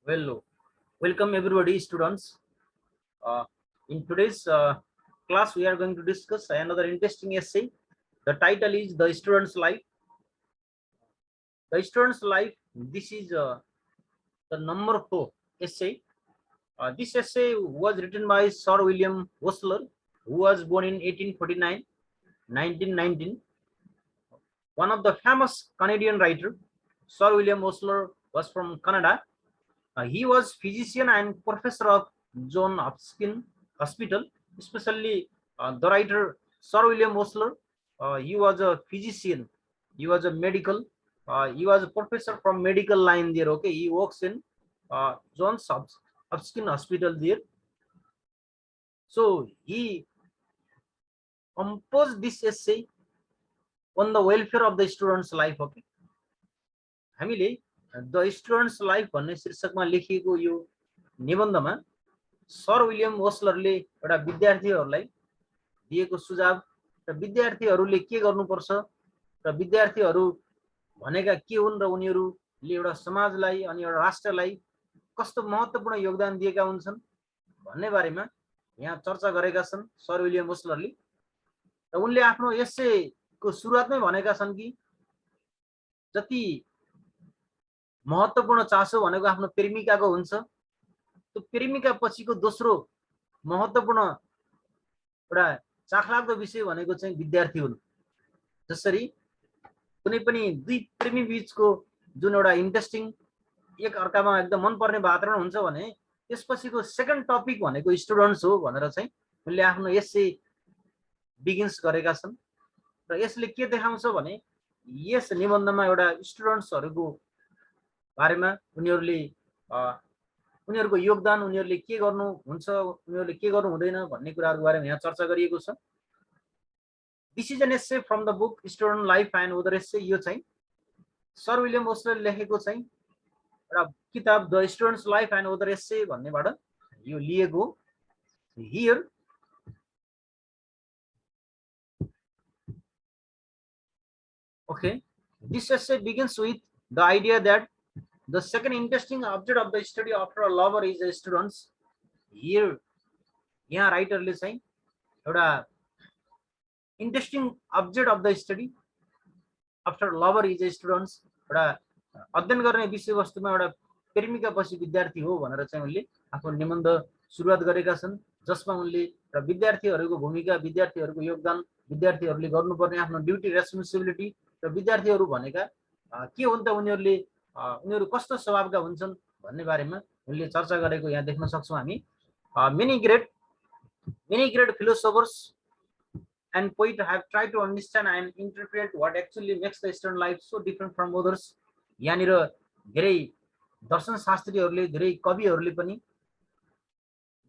Well, welcome everybody, students. Uh, in today's class, we are going to discuss another interesting essay. The title is "The Student's Life." The Student's Life. This is the number 4 essay. This essay was written by Sir William Osler, who was born in 1849, 1919. One of the famous Canadian writer, Sir William Osler, was from Canada. He was physician and professor of Johns Hopkins Hospital, especially the writer Sir William Osler. He was a physician. He was a medical. He was a professor from medical line there. Okay, he works in Johns Hopkins Hospital there. So he composed this essay on the welfare of the student's life. Okay, हामीले the students life भन्ने शीर्षकमा लेखिएको यो निबन्धमा sir William ओस्लरले एउटा विद्यार्थीहरूलाई दिएको सुझाव र विद्यार्थीहरूले के गर्नुपर्छ र विद्यार्थीहरू भनेका के हुन् र उनीहरूले एउटा समाजलाई अनि एउटा राष्ट्रलाई कस्तो महत्त्वपूर्ण योगदान दिएका हुन्छन् भन्ने बारेमा यहाँ चर्चा गरेका छन् सर विलियम ओस्लरले। र उनले आफ्नो एस्सेको सुरुवातमै भनेका छन् कि जति महत्त्वपूर्ण चासो भनेको आफ्नो प्रेमिकाको हुन्छ, त्यो प्रेमिका पछिको दोस्रो महत्त्वपूर्ण एउटा चाखलाग्दो विषय भनेको चाहिँ विद्यार्थी हुन्। जसरी कुनै पनि दुई प्रेमी बीचको जुन एउटा इन्ट्रेस्टिङ एक अर्कामा एकदम मनपर्ने वातावरण हुन्छ भने त्यसपछिको सेकेन्ड टपिक भनेको स्टुडेन्ट्स हो भनेर चाहिँ उनले आफ्नो एस्से बिगिन्स गरेका छन्। र यसले के देखाउँछ भने यस निबन्धमा एउटा स्टुडेन्ट्सहरूको बारेमा उनीहरूको योगदान, उनीहरूले के गर्नुहुन्छ, उनीहरूले के गर्नु हुँदैन भन्ने कुराहरुको बारेमा यहाँ चर्चा गरिएको छ। This is an essay from the book student life and other essay. यो चाहिँ सर विलियम ओस्लरले लेखेको चाहिँ एउटा किताब the students life and other essay भन्नेबाट यो लिएको। Here okay, this essay begins with the idea that the second interesting object of the study after a lover is a students. Here यहाँ राइटरले चाहिँ एउटा interesting object of the study after lover is a students, एउटा अध्ययन गर्ने विषयवस्तुमा एउटा प्रेमिका पछि विद्यार्थी हो भनेर चाहिँ उनले आफ्नो निबन्ध सुरुवात गरेका छन्, जसमा उनले एउटा विद्यार्थीहरूको भूमिका, विद्यार्थीहरूको योगदान, विद्यार्थीहरूले गर्नुपर्ने आफ्नो ड्युटी रेस्पोन्सिबिलिटी र विद्यार्थीहरू भनेका के हुन् त, उनीहरू कस्तो स्वभावका हुन्छन् भन्ने बारेमा उनले चर्चा गरेको यहाँ देख्न सक्छौँ हामी। Many great philosophers and poets have tried to understand and interpret what actually makes the student life so different from others. यहाँनिर धेरै दर्शन शास्त्रीहरूले, धेरै कविहरूले पनि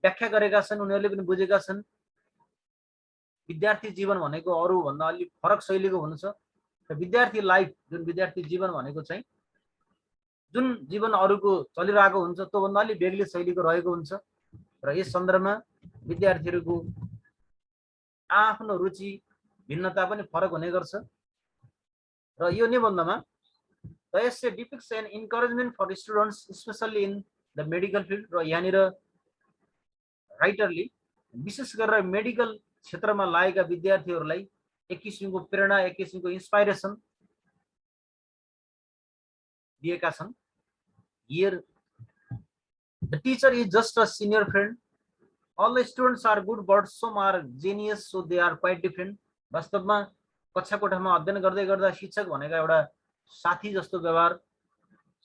व्याख्या गरेका छन्, उनीहरूले पनि बुझेका छन् विद्यार्थी जीवन भनेको अरू भन्दा अलि फरक शैलीको हुन्छ र विद्यार्थी लाइफ, जुन विद्यार्थी जीवन भनेको चाहिँ जुन जीवन अरूको चलिरहेको हुन्छ त्यो भन्दा अलि बेग्लै शैलीको रहेको हुन्छ र यस सन्दर्भमा विद्यार्थीहरूको आफ्नो रुचि भिन्नता पनि फरक हुने गर्छ। र यो निबन्धमा the essay depicts an encouragement for students especially in the medical field। र यहाँनिर राइटरले विशेष गरेर मेडिकल क्षेत्रमा लागेका विद्यार्थीहरूलाई एक किसिमको प्रेरणा, एक किसिमको इन्स्पाइरेसन दिएका छन्। Here the teacher is just a senior friend. All the students are good but some are genius, so they are quite different। वास्तवमा कक्षा कोठामा अध्ययन गर्दै गर्दा शिक्षक भनेका एउटा साथी जस्तो व्यवहार,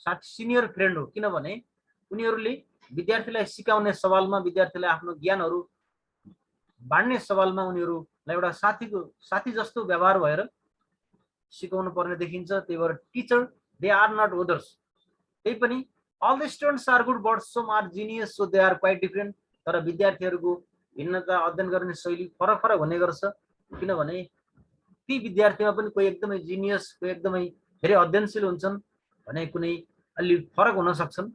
साथी सिनियर फ्रेन्ड हो, किनभने उनीहरूले विद्यार्थीलाई सिकाउने सवालमा, विद्यार्थीलाई आफ्नो ज्ञानहरू बाँड्ने सवालमा उनीहरूलाई एउटा साथी जस्तो व्यवहार भएर सिकाउनु पर्ने देखिन्छ। त्यही भएर teacher they are not others. त्यही पनि all the students are good but some are genius, so they are quite different। तर विद्यार्थीहरूको भिन्नता, अध्ययन गर्ने शैली फरक हुने गर्छ, किनभने ती विद्यार्थीमा पनि कोही एकदमै जिनियस, कोही एकदमै धेरै अध्ययनशील हुन्छन् भने कुनै अलि फरक हुन सक्छन्।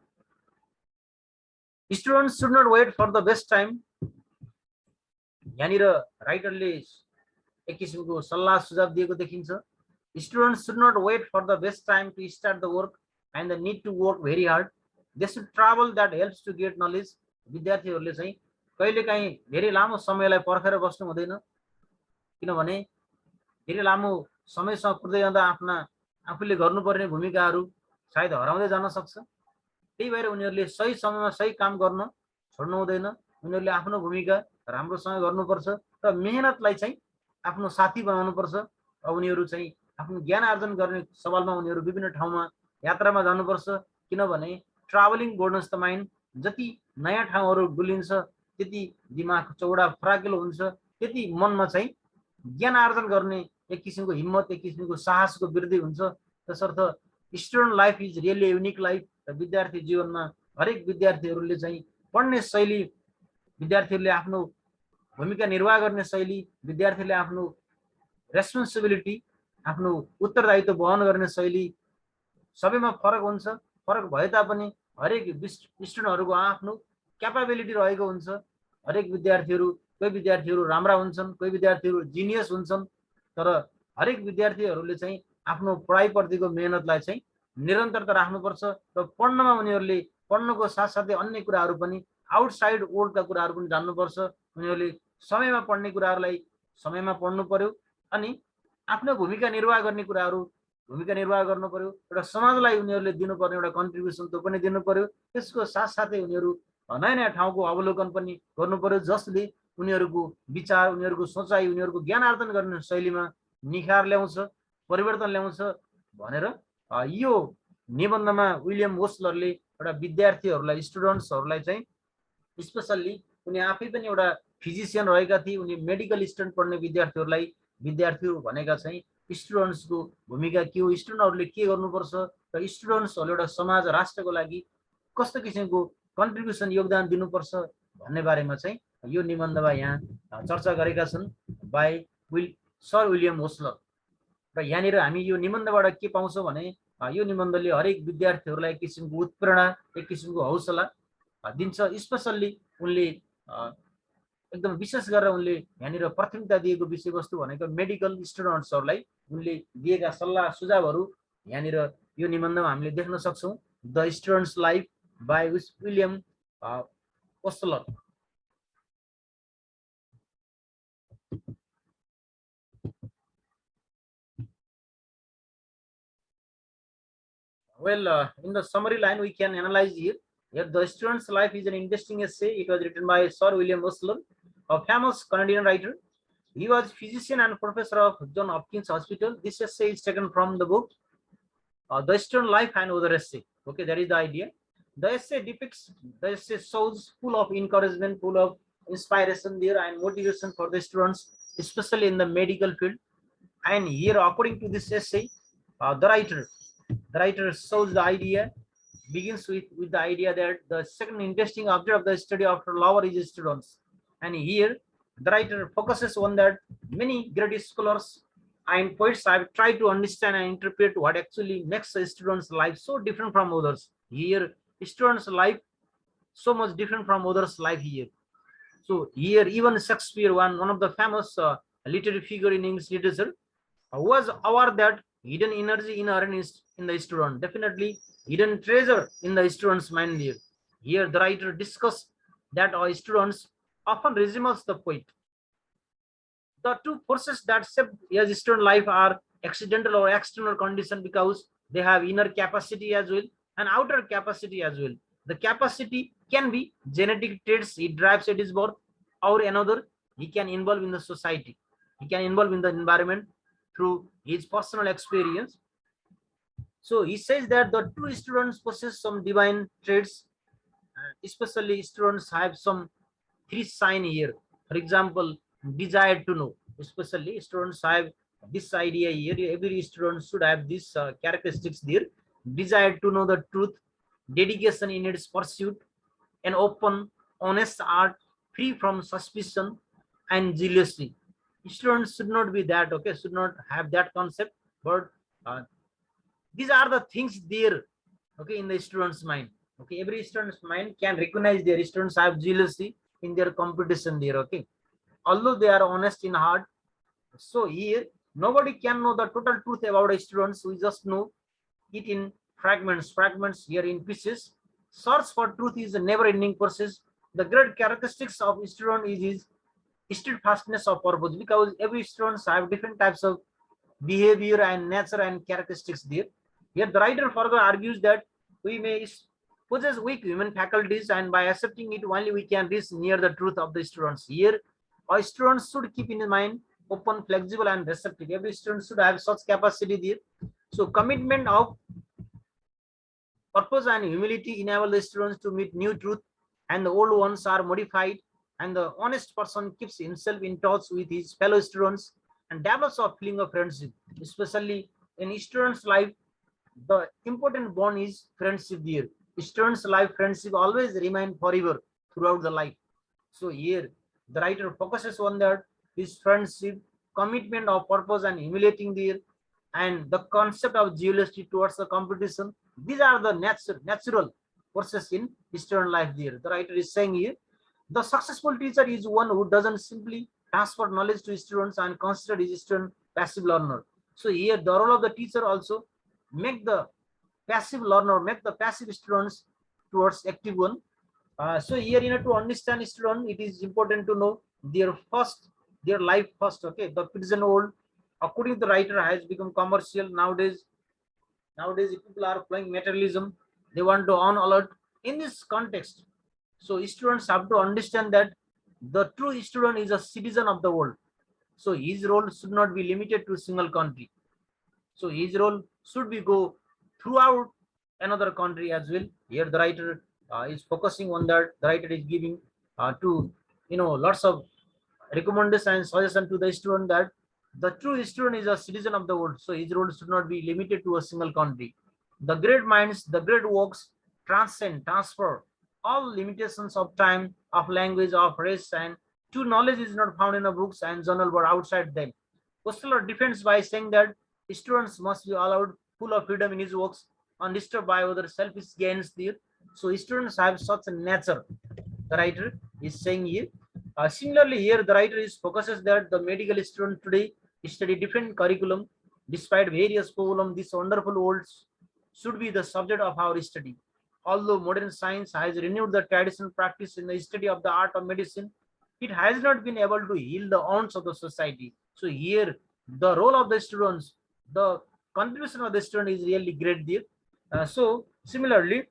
Students should not wait for the best time. यहाँनिर राइटरले एक किसिमको सल्लाह सुझाव दिएको देखिन्छ। Students should not wait for the best time to start the work and the need to work very hard। They should travel that helps to get knowledge. विद्यार्थीहरूले चाहिँ कहिलेकाहीँ धेरै लामो समयलाई पर्खेर बस्नु हुँदैन, किनभने धेरै लामो समयसँग कुर्दै जाँदा आफूले गर्नुपर्ने भूमिकाहरू सायद हराउँदै जान सक्छ। त्यही भएर उनीहरूले सही समयमा सही काम गर्न छोड्नु हुँदैन। उनीहरूले आफ्नो भूमिका राम्रोसँग गर्नुपर्छ र मेहनतलाई चाहिँ आफ्नो साथी बनाउनुपर्छ। उनीहरू चाहिँ आफ्नो ज्ञान आर्जन गर्ने सवालमा उनीहरू विभिन्न ठाउँमा यात्रामा जानुपर्छ, किनभने ट्राभलिङ बोर्डन्स द माइन्ड। जति नयाँ ठाउँहरू डुलिन्छ त्यति दिमाग चौडा फराकिलो हुन्छ, त्यति मनमा चाहिँ ज्ञान आर्जन गर्ने एक किसिमको हिम्मत, एक किसिमको साहसको वृद्धि हुन्छ। त्यसर्थ student life is really unique life. र विद्यार्थी जीवनमा हरेक विद्यार्थीहरूले चाहिँ पढ्ने शैली, विद्यार्थीहरूले आफ्नो भूमिका निर्वाह गर्ने शैली, विद्यार्थीले आफ्नो रेस्पोन्सिबिलिटी, आफ्नो उत्तरदायित्व वहन गर्ने शैली सबैमा फरक हुन्छ। फरक भए तापनि हरेक स्टुडेन्टहरूको आफ्नो क्यापाबिलिटी रहेको हुन्छ। हरेक विद्यार्थीहरू, कोही विद्यार्थीहरू राम्रा हुन्छन्, कोही विद्यार्थीहरू जिनियस हुन्छन्, तर हरेक विद्यार्थीहरूले चाहिँ आफ्नो पढाइप्रतिको मेहनतलाई चाहिँ निरन्तरता राख्नुपर्छ र पढ्नमा उनीहरूले पढ्नुको साथसाथै अन्य कुराहरू पनि, आउटसाइड वर्ल्डका कुराहरू पनि जान्नुपर्छ। उनीहरूले समयमा पढ्ने कुराहरूलाई समयमा पढ्नु पर्यो, अनि आफ्नो भूमिका निर्वाह गर्ने कुराहरू भूमिका निर्वाह गर्नु पर्यो। एउटा समाजलाई उनीहरूले दिनुपर्ने एउटा कन्ट्रिब्युसन त्यो पनि दिनु पर्यो। त्यसको साथसाथै उनीहरू नयाँ नयाँ ठाउँको अवलोकन पनि गर्नु पर्यो, जसले उनीहरूको विचार, उनीहरूको सोचाइ, उनीहरूको ज्ञान आर्जन गर्ने शैलीमा निखार ल्याउँछ, परिवर्तन ल्याउँछ भनेर यो निबन्धमा विलियम ओस्लरले एउटा विद्यार्थीहरूलाई, स्टुडेन्ट्सहरूलाई चाहिँ स्पेसल्ली, उनी आफै पनि एउटा फिजिसियन रहेका थिए, उनी मेडिकल स्टुडेन्ट पढ्ने विद्यार्थीहरूलाई विद्यार्थीहरू भनेका चाहिँ स्टुडेन्ट्सको भूमिका के हो, स्टुडेन्टहरूले के गर्नुपर्छ र स्टुडेन्ट्सहरूले एउटा समाज राष्ट्रको लागि कस्तो किसिमको कन्ट्रिब्युसन योगदान दिनुपर्छ भन्ने बारेमा चाहिँ यो निबन्धमा यहाँ चर्चा गरेका छन् बाई सर विलियम ओस्लर। र यहाँनिर हामी यो निबन्धबाट के पाउँछौँ भने यो निबन्धले हरेक विद्यार्थीहरूलाई एक किसिमको उत्प्रेरणा, एक किसिमको हौसला दिन्छ। स्पेसल्ली उनले एकदम विशेष गरेर उनले यहाँनिर प्राथमिकता दिएको विषयवस्तु भनेको मेडिकल स्टुडेन्ट्सहरूलाई उनले दिएका सल्लाह सुझावहरू यहाँनिर यो निबन्धमा हामीले देख्न सक्छौँ। The students life by William Osler. Well, in the summary line, we can analyze here. Here, the student's life is an interesting essay. It was written by Sir William Osler, a famous Canadian writer. He was physician and professor of Johns Hopkins Hospital. This essay is taken from the book The Student Life and Other Essay. Okay, that is the idea. The essay depicts, the essay shows full of encouragement, full of inspiration there and motivation for the students, especially in the medical field. And here, according to this essay, the writer shows the idea, begins with the idea that the second interesting object of the study after lover is students. And here the writer focuses on that many great scholars and poets have tried to understand and interpret what actually makes a student's life so different from others. Here students' life so much different from others' life here. So here even Shakespeare, one of the famous literary figure in English literature, was aware that hidden energy inherent in the student, definitely hidden treasure in the student's mind here. Here the writer discussed that our students often resembles the poet. The two forces that shape a student life are accidental or external condition, because they have inner capacity as well and outer capacity as well. The capacity can be genetic traits he drives at his birth, or another he can involve in the society, he can involve in the environment through his personal experience. So he says that the true students possess some divine traits, especially students have some three sign here. For example, desire to know, especially students have this idea here. Every student should have these characteristics there: desire to know the truth, dedication in its pursuit, an open, honest art free from suspicion and jealousy. Students should not be that, okay, should not have that concept, but these are the things there, okay, in the student's mind. Okay, every student's mind can recognize their students have jealousy in their competition there, okay, although they are honest in heart. So here nobody can know the total truth about a students, we just know it in fragments here in pieces. Search for truth is a never-ending process. The great characteristics of student is his steadfastness of purpose, because every students have different types of behavior and nature and characteristics there. Here the writer further argues that we may possess weak human faculties, and by accepting it only we can reach near the truth of the students. Here our students should keep in mind open, flexible and receptive. Every student should have such capacity there. So commitment of purpose and humility enable the students to meet new truth, and the old ones are modified, and the honest person keeps himself in touch with his fellow students and develops a feeling of friendship. Especially in students' life, the important bond is friendship there. Students' life friendship always remain forever throughout the life. So here the writer focuses on that his friendship, commitment of purpose and humiliating there, and the concept of jealousy towards the competition. These are the natural forces in student life there. The writer is saying here, the successful teacher is one who doesn't simply transfer knowledge to students and consider his student passive learner. So here the role of the teacher also make the passive learner, make the passive students towards active one. So here, to understand student, it is important to know their life first. Okay, the prison old, according to the writer, has become commercial nowadays. Nowadays, people are playing materialism. They want to on alert in this context. So students have to understand that the true student is a citizen of the world. So his role should not be limited to a single country. So his role should be go throughout another country as well. Here the writer is focusing on that. The writer is giving to lots of recommendation and suggestion to the student that the true student is a citizen of the world. So his role should not be limited to a single country. The great minds, the great works transcend, transfer all limitations of time, of language, of race, and true knowledge is not found in the books and journal but outside them. Osler defends by saying that students must be allowed full of freedom in his works, undisturbed by other selfish gains there. So students have such a nature, the writer is saying here. Similarly, here the writer is focuses that the medical student today study different curriculum. Despite various problems, this wonderful world should be the subject of our study. Although modern science has renewed the traditional practice in the study of the art of medicine, it has not been able to heal the wounds of the society. So here, the role of the students, the contribution of the student is really great there. So similarly,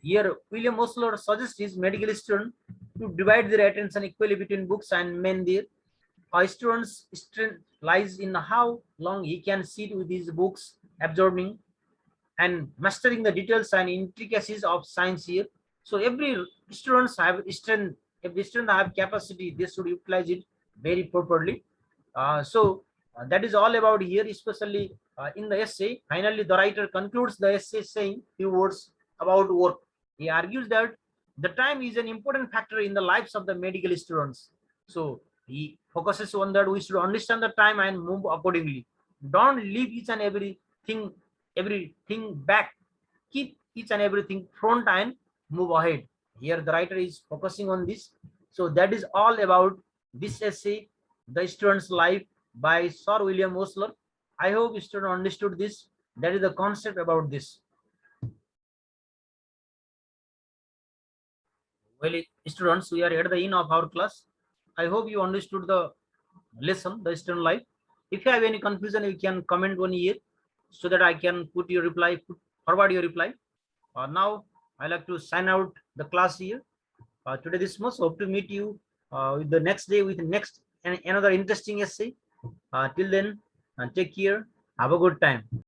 here William Osler suggests his medical student to divide their attention equally between books and men there. A student's strength lies in how long he can sit with his books, absorbing and mastering the details and intricacies of science here. So every students have strength, every student have capacity, they should utilize it very properly. That is all about here, especially in the essay. Finally, the writer concludes the essay saying few words about work. He argues that the time is an important factor in the lives of the medical students. So he focuses on that we should understand the time and move accordingly. Don't leave each and everything back. Keep each and everything front and move ahead. Here the writer is focusing on this. So that is all about this essay, The Student's Life by Sir William Osler. I hope students understood this. That is the concept about this. Well, students, we are at the end of our class. I hope you understood the lesson, the student life. If you have any confusion, you can comment one here so that I can forward your reply. Now, I like to sign out the class here. Today this much. Hope to meet you with the next day with next and another interesting essay. Till then, take care. Have a good time.